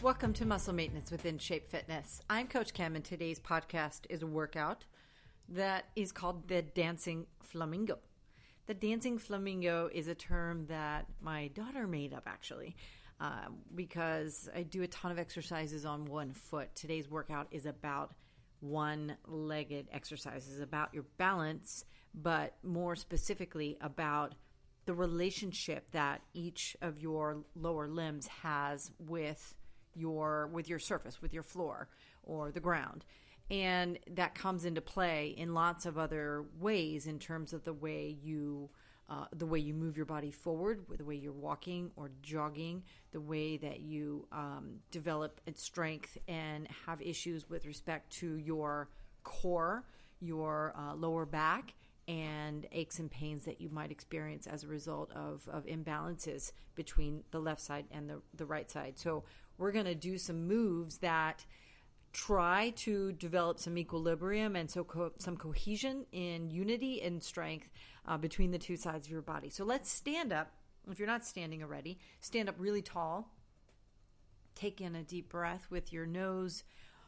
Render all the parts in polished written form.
Welcome to Muscle Maintenance within Shape Fitness. I'm Coach Kim, and today's podcast is a workout that is called the Dancing Flamingo. The Dancing Flamingo is a term that my daughter made up, actually, because I do a ton of exercises on one foot. Today's workout is about one-legged exercises, about your balance, but more specifically about the relationship that each of your lower limbs has with your surface, with your floor or the ground. And that comes into play in lots of other ways in terms of the way you move your body forward, the way you're walking or jogging, the way that you develop its strength and have issues with respect to your core, your lower back, and aches and pains that you might experience as a result of imbalances between the left side and the right side. So we're going to do some moves that try to develop some equilibrium and some cohesion in unity and strength between the two sides of your body. So let's stand up. If you're not standing already, stand up really tall. Take in a deep breath with your nose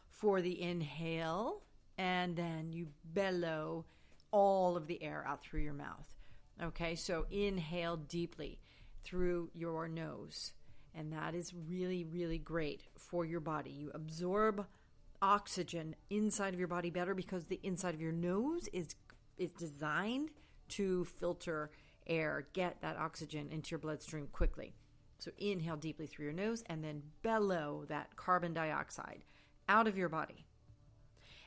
for the inhale, and then you bellow all of the air out through your mouth. Okay, so inhale deeply through your nose. And that is really, really great for your body. You absorb oxygen inside of your body better because the inside of your nose is designed to filter air, get that oxygen into your bloodstream quickly. So inhale deeply through your nose and then bellow that carbon dioxide out of your body.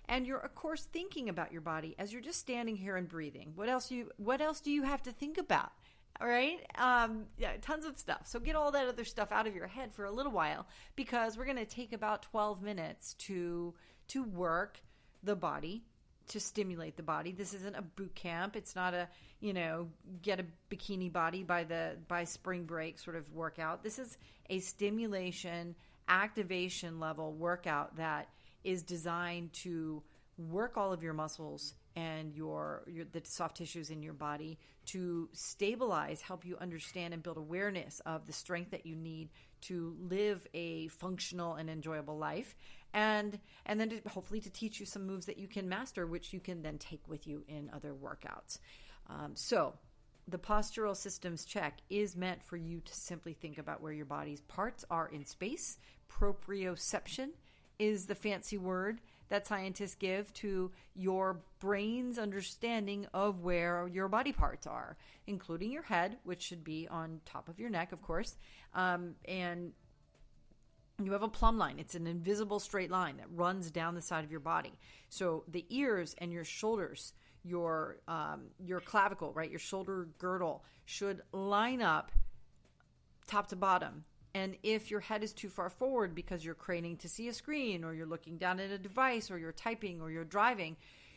And you're, of course, thinking about your body as you're just standing here and breathing. What else do you have to think about? All right. Tons of stuff. So get all that other stuff out of your head for a little while, because we're going to take about 12 minutes to work the body, to stimulate the body. This isn't a boot camp. It's not a, get a bikini body by spring break sort of workout. This is a stimulation, activation level workout that is designed to work all of your muscles and the soft tissues in your body to stabilize, help you understand and build awareness of the strength that you need to live a functional and enjoyable life, and then hopefully to teach you some moves that you can master, which you can then take with you in other workouts. So the postural systems check is meant for you to simply think about where your body's parts are in space. Proprioception is the fancy word that scientists give to your brain's understanding of where your body parts are, including your head, which should be on top of your neck, of course. And you have a plumb line. It's an invisible straight line that runs down the side of your body. So the ears and your shoulders, your clavicle, right, your shoulder girdle should line up top to bottom. And if your head is too far forward because you're craning to see a screen, or you're looking down at a device, or you're typing, or you're driving,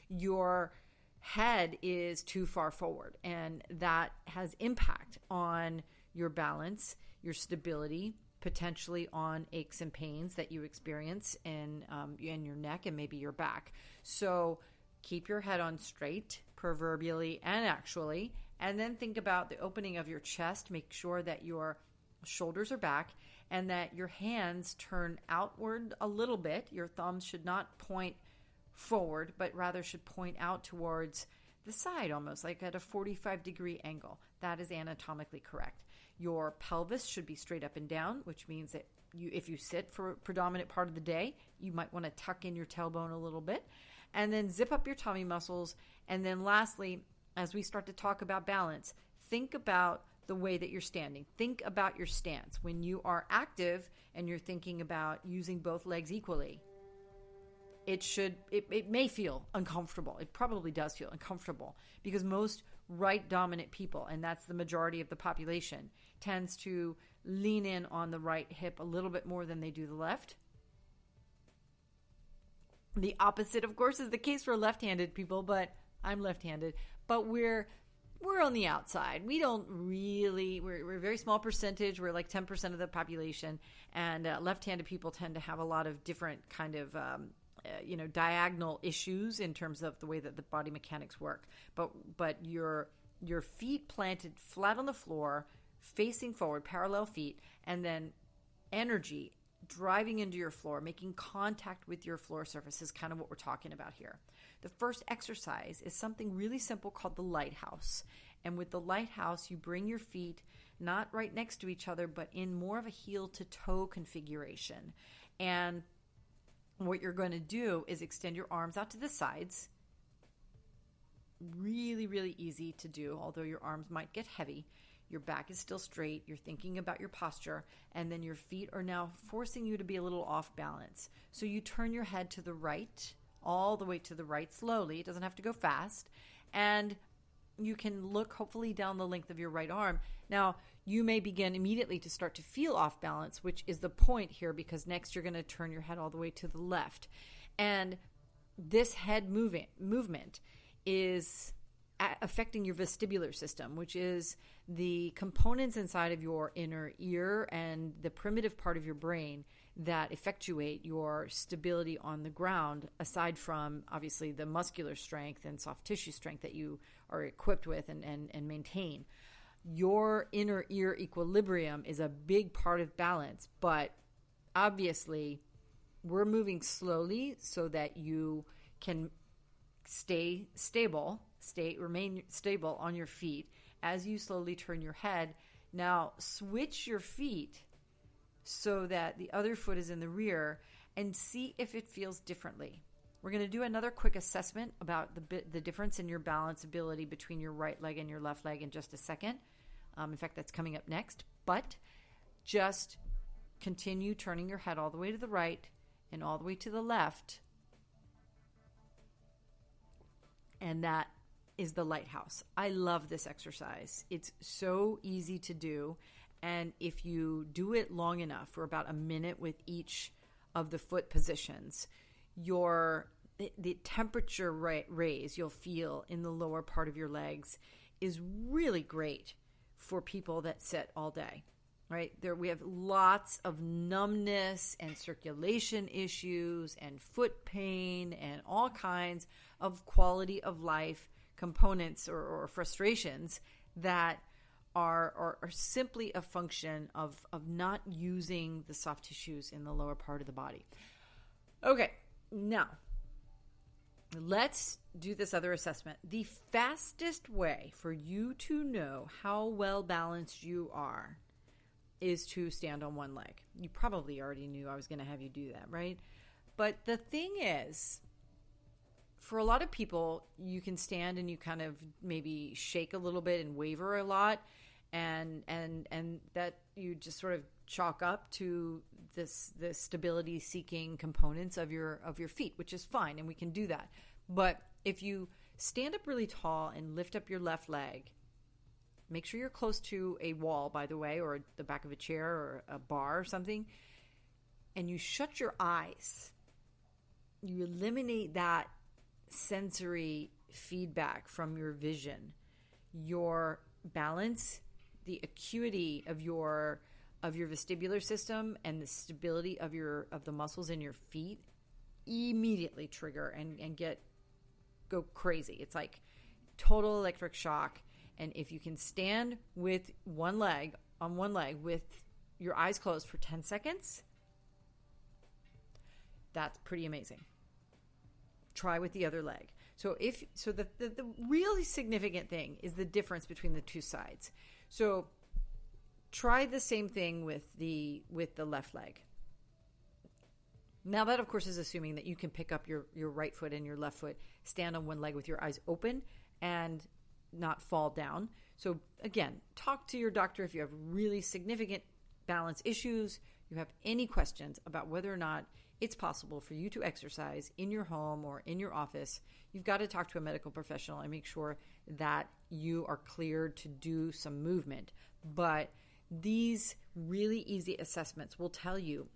your head is too far forward. And that has impact on your balance, your stability, potentially on aches and pains that you experience in your neck and maybe your back. So keep your head on straight, proverbially and actually, and then think about the opening of your chest. Make sure that your shoulders are back and that your hands turn outward a little bit. Your thumbs should not point forward, but rather should point out towards the side, almost like at a 45-degree angle. That is anatomically correct. Your pelvis should be straight up and down, which means that if you sit for a predominant part of the day, you might want to tuck in your tailbone a little bit, and then zip up your tummy muscles. And then lastly, as we start to talk about balance, think about the way that you're standing. Think about your stance. When you are active and you're thinking about using both legs equally, it may feel uncomfortable. It probably does feel uncomfortable because most right dominant people, and that's the majority of the population, tends to lean in on the right hip a little bit more than they do the left. The opposite, of course, is the case for left-handed people, but I'm left-handed. But we're on the outside. We're a very small percentage. We're like 10% of the population, and left-handed people tend to have a lot of different kind of diagonal issues in terms of the way that the body mechanics work. But your feet planted flat on the floor, facing forward, parallel feet, and then energy driving into your floor, making contact with your floor surface is kind of what we're talking about here. The first exercise is something really simple called the lighthouse. And with the lighthouse, you bring your feet not right next to each other, but in more of a heel to toe configuration. And what you're going to do is extend your arms out to the sides. Really, really easy to do, although your arms might get heavy. Your back is still straight. You're thinking about your posture, and then your feet are now forcing you to be a little off balance. So you turn your head to the right, all the way to the right slowly. It doesn't have to go fast. And you can look hopefully down the length of your right arm. Now, you may begin immediately to start to feel off balance, which is the point here, because next you're going to turn your head all the way to the left. And this head movement is affecting your vestibular system, which is the components inside of your inner ear and the primitive part of your brain that effectuate your stability on the ground, aside from obviously the muscular strength and soft tissue strength that you are equipped with and maintain. Your inner ear equilibrium is a big part of balance, but obviously we're moving slowly so that you can remain stable on your feet as you slowly turn your head. Now switch your feet so that the other foot is in the rear and see if it feels differently. We're going to do another quick assessment about the difference in your balance ability between your right leg and your left leg in just a second. In fact, that's coming up next. But just continue turning your head all the way to the right and all the way to the left. And that is the lighthouse. I love this exercise. It's so easy to do. And if you do it long enough, for about a minute with each of the foot positions, the temperature raise you'll feel in the lower part of your legs is really great for people that sit all day, right? We have lots of numbness and circulation issues and foot pain and all kinds of quality of life components or frustrations that are simply a function of not using the soft tissues in the lower part of the body. Okay, now let's do this other assessment. The fastest way for you to know how well balanced you are is to stand on one leg. You probably already knew I was going to have you do that, right? But the thing is, for a lot of people, you can stand and you kind of maybe shake a little bit and waver a lot, and that you just sort of chalk up to the stability-seeking components of your feet, which is fine, and we can do that. But if you stand up really tall and lift up your left leg, make sure you're close to a wall, by the way, or the back of a chair or a bar or something, and you shut your eyes. You eliminate that sensory feedback from your vision. Your balance, the acuity of your vestibular system, and the stability of the muscles in your feet immediately trigger and go crazy. It's like total electric shock. And if you can stand with one leg with your eyes closed for 10 seconds, that's pretty amazing. Try with the other leg. So the really significant thing is the difference between the two sides. So try the same thing with the left leg. Now that, of course, is assuming that you can pick up your right foot and your left foot, stand on one leg with your eyes open and not fall down. So again, talk to your doctor if you have really significant balance issues, you have any questions about whether or not it's possible for you to exercise in your home or in your office. You've got to talk to a medical professional and make sure that you are cleared to do some movement. But these really easy assessments will tell you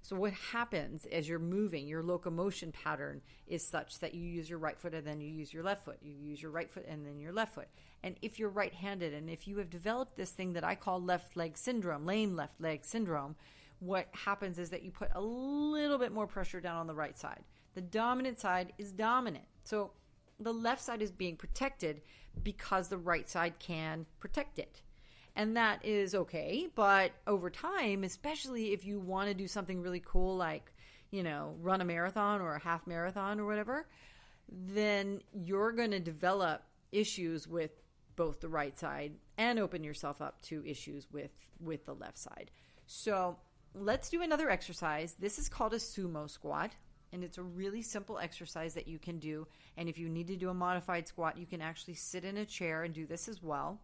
so what happens as you're moving, your locomotion pattern is such that you use your right foot and then you use your left foot. You use your right foot and then your left foot. And if you're right-handed, and if you have developed this thing that I call left leg syndrome, lame left leg syndrome, what happens is that you put a little bit more pressure down on the right side. The dominant side is dominant. So the left side is being protected because the right side can protect it. And that is okay. But over time, especially if you want to do something really cool like, run a marathon or a half marathon or whatever, then you're going to develop issues with both the right side and open yourself up to issues with the left side. So let's do another exercise. This is called a sumo squat, and it's a really simple exercise that you can do. And if you need to do a modified squat, you can actually sit in a chair and do this as well.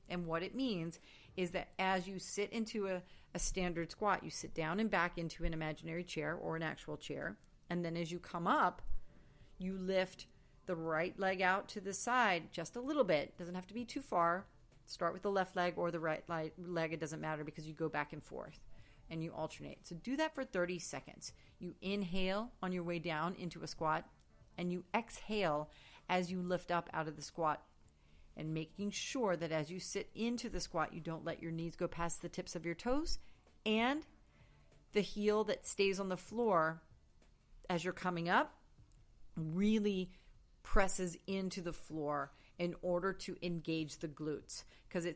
And what it means is that as you sit into a standard squat, you sit down and back into an imaginary chair or an actual chair. And then as you come up, you lift the right leg out to the side just a little bit. It doesn't have to be too far. Start with the left leg or the right leg. It doesn't matter because you go back and forth and you alternate. So do that for 30 seconds. You inhale on your way down into a squat and you exhale as you lift up out of the squat, and making sure that as you sit into the squat, you don't let your knees go past the tips of your toes, and the heel that stays on the floor as you're coming up really presses into the floor in order to engage the glutes, because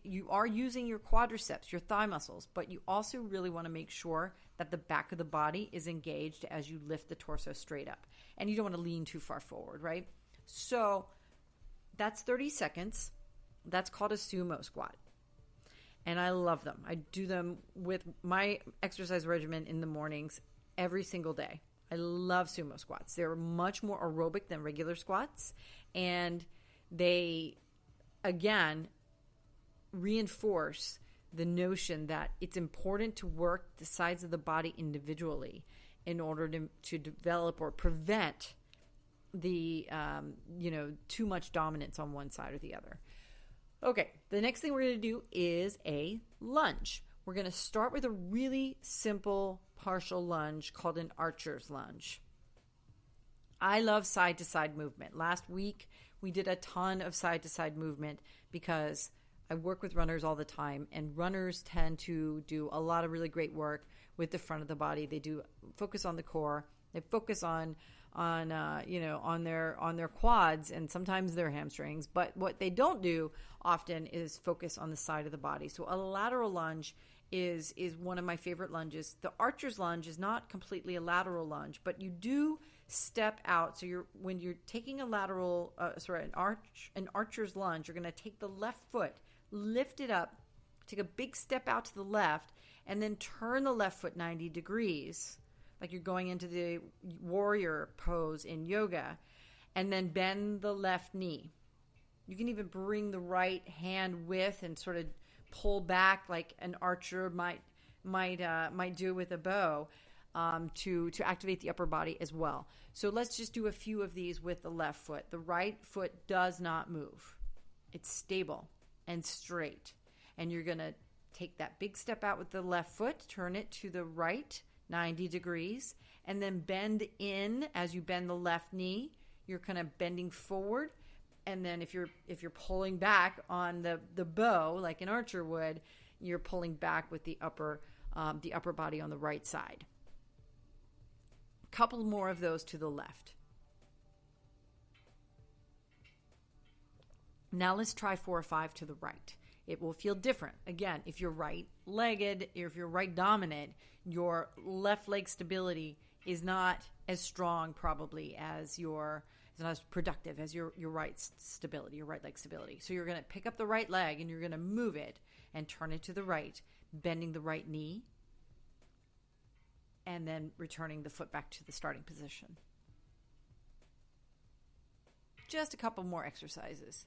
you are using your quadriceps, your thigh muscles, but you also really want to make sure that the back of the body is engaged as you lift the torso straight up, and you don't want to lean too far forward, right? So that's 30 seconds. That's called a sumo squat. And I love them. I do them with my exercise regimen in the mornings every single day. I love sumo squats. They're much more aerobic than regular squats. And they, again, reinforce the notion that it's important to work the sides of the body individually in order to develop or prevent the too much dominance on one side or the other. Okay, the next thing we're going to do is a lunge. We're going to start with a really simple partial lunge called an archer's lunge. I love side-to-side movement. Last week, we did a ton of side-to-side movement because I work with runners all the time, and runners tend to do a lot of really great work with the front of the body. They do focus on the core. They focus on their quads and sometimes their hamstrings. But what they don't do often is focus on the side of the body. So a lateral lunge is one of my favorite lunges. The archer's lunge is not completely a lateral lunge, but you do step out. So when you're taking an archer's lunge, you're going to take the left foot, lift it up, take a big step out to the left, and then turn the left foot 90 degrees. Like you're going into the warrior pose in yoga, and then bend the left knee. You can even bring the right hand with and sort of pull back like an archer might do with a bow to activate the upper body as well. So let's just do a few of these with the left foot. The right foot does not move. It's stable and straight. And you're going to take that big step out with the left foot, turn it to the right 90 degrees, and then bend in. As you bend the left knee, you're kind of bending forward, and then if you're pulling back on the bow like an archer would, you're pulling back with the upper body on the right side. A couple more of those to the left. Now let's try 4 or 5 to the right. It will feel different. Again, if you're right-legged, or if you're right dominant, your left leg stability is not as strong probably it's not as productive as your right stability, your right leg stability. So you're going to pick up the right leg and you're going to move it and turn it to the right, bending the right knee, and then returning the foot back to the starting position. Just a couple more exercises.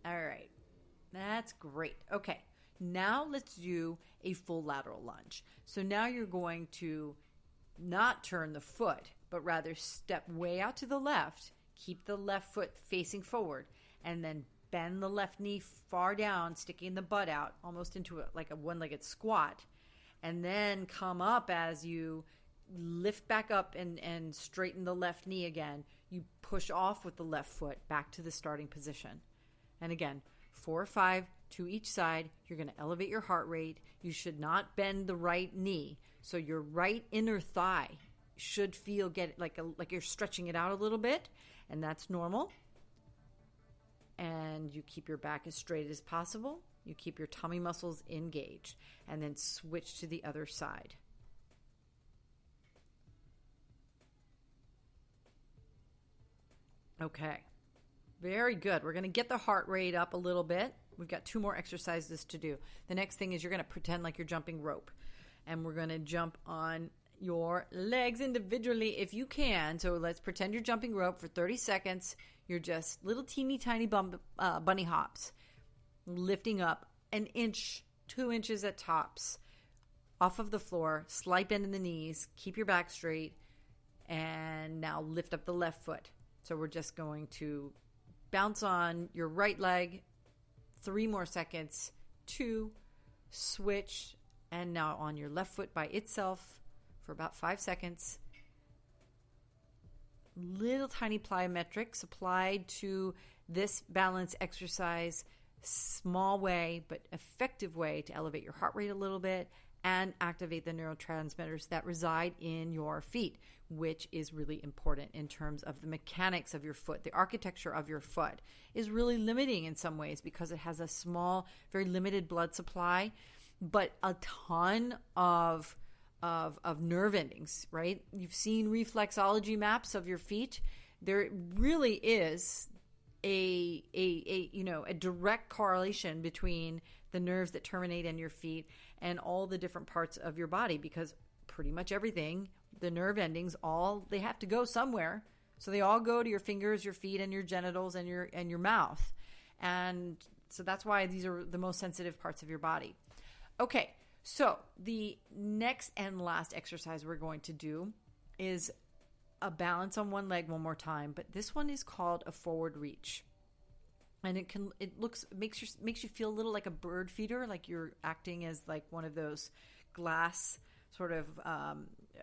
All right, that's great. Okay, now let's do a full lateral lunge. So now you're going to not turn the foot, but rather step way out to the left, keep the left foot facing forward, and then bend the left knee far down, sticking the butt out, almost into like a one-legged squat, and then come up as you lift back up and straighten the left knee again. You push off with the left foot back to the starting position. And again, 4 or 5 to each side. You're going to elevate your heart rate. You should not bend the right knee. So your right inner thigh should feel like you're stretching it out a little bit, and that's normal. and you keep your back as straight as possible. You keep your tummy muscles engaged, and then switch to the other side. Okay, very good. We're going to get the heart rate up a little bit. We've got 2 more exercises to do. The next thing is you're going to pretend like you're jumping rope, and we're going to jump on your legs individually if you can. So let's pretend you're jumping rope for 30 seconds. You're just little teeny tiny bunny hops, lifting up an inch, 2 inches at tops off of the floor, slight bend in the knees, keep your back straight, and now lift up the left foot. So we're just going to bounce on your right leg, 3 more seconds, 2, switch, and now on your left foot by itself for about 5 seconds. Little tiny plyometrics applied to this balance exercise. Small way, but effective way to elevate your heart rate a little bit and activate the neurotransmitters that reside in your feet, which is really important in terms of the mechanics of your foot. The architecture of your foot is really limiting in some ways because it has a small, very limited blood supply, but a ton of nerve endings, right? You've seen reflexology maps of your feet. There really is a direct correlation between the nerves that terminate in your feet and all the different parts of your body, because pretty much everything, the nerve endings, they have to go somewhere. So they all go to your fingers, your feet, and your genitals and your mouth. And so that's why these are the most sensitive parts of your body. Okay, so the next and last exercise we're going to do is a balance on one leg one more time, but this one is called a forward reach. And makes you feel a little like a bird feeder, like you're acting as like one of those glass sort of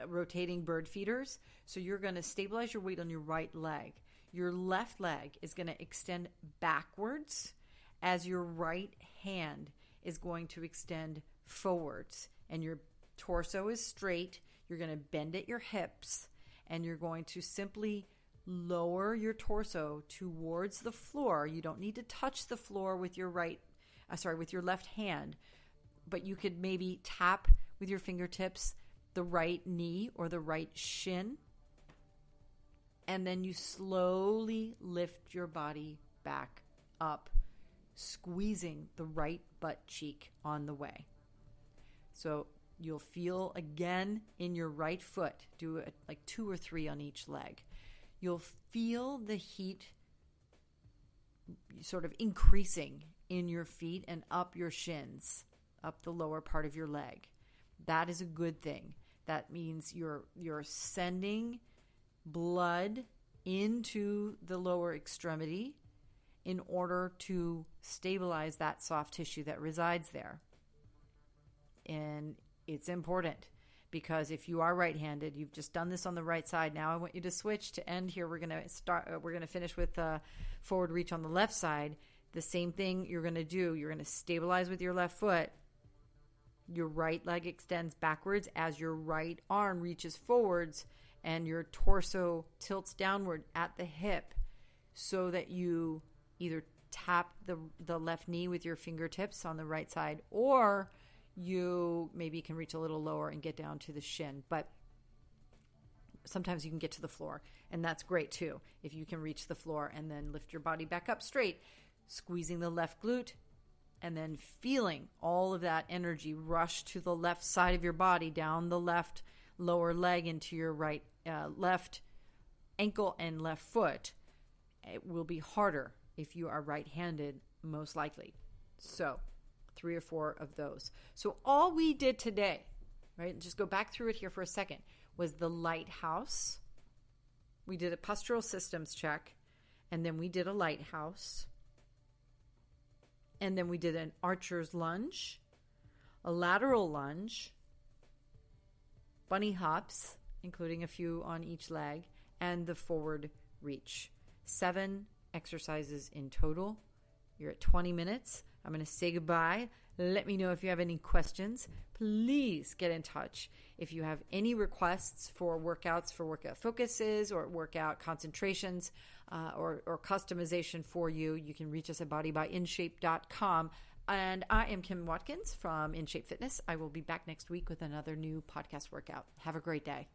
rotating bird feeders. So you're going to stabilize your weight on your right leg. Your left leg is going to extend backwards as your right hand is going to extend forwards, and your torso is straight. You're going to bend at your hips, and you're going to simply lower your torso towards the floor. You don't need to touch the floor with your with your left hand, but you could maybe tap with your fingertips the right knee or the right shin, and then you slowly lift your body back up, squeezing the right butt cheek on the way. So you'll feel again in your right foot, do it like 2 or 3 on each leg. You'll feel the heat sort of increasing in your feet and up your shins, up the lower part of your leg. That is a good thing. That means you're sending blood into the lower extremity in order to stabilize that soft tissue that resides there. And it's important because if you are right-handed, you've just done this on the right side. Now I want you to switch to end here. We're going to finish with forward reach on the left side. The same thing you're going to do. You're going to stabilize with your left foot. Your right leg extends backwards as your right arm reaches forwards and your torso tilts downward at the hip so that you either tap the left knee with your fingertips on the right side, or you maybe can reach a little lower and get down to the shin. But sometimes you can get to the floor, and that's great too. If you can reach the floor and then lift your body back up straight, squeezing the left glute, and then feeling all of that energy rush to the left side of your body, down the left lower leg into your right left ankle and left foot. It will be harder if you are right-handed, most likely. So 3 or 4 of those. So all we did today, right, just go back through it here for a second, was the lighthouse. We did a postural systems check, and then we did a lighthouse. And then we did an archer's lunge, a lateral lunge, bunny hops, including a few on each leg, and the forward reach. 7 exercises in total. You're at 20 minutes. I'm going to say goodbye. Let me know if you have any questions. Please get in touch. If you have any requests for workouts, for workout focuses or workout concentrations or customization for you, you can reach us at bodybyInshape.com. And I am Kim Watkins from InShape Fitness. I will be back next week with another new podcast workout. Have a great day.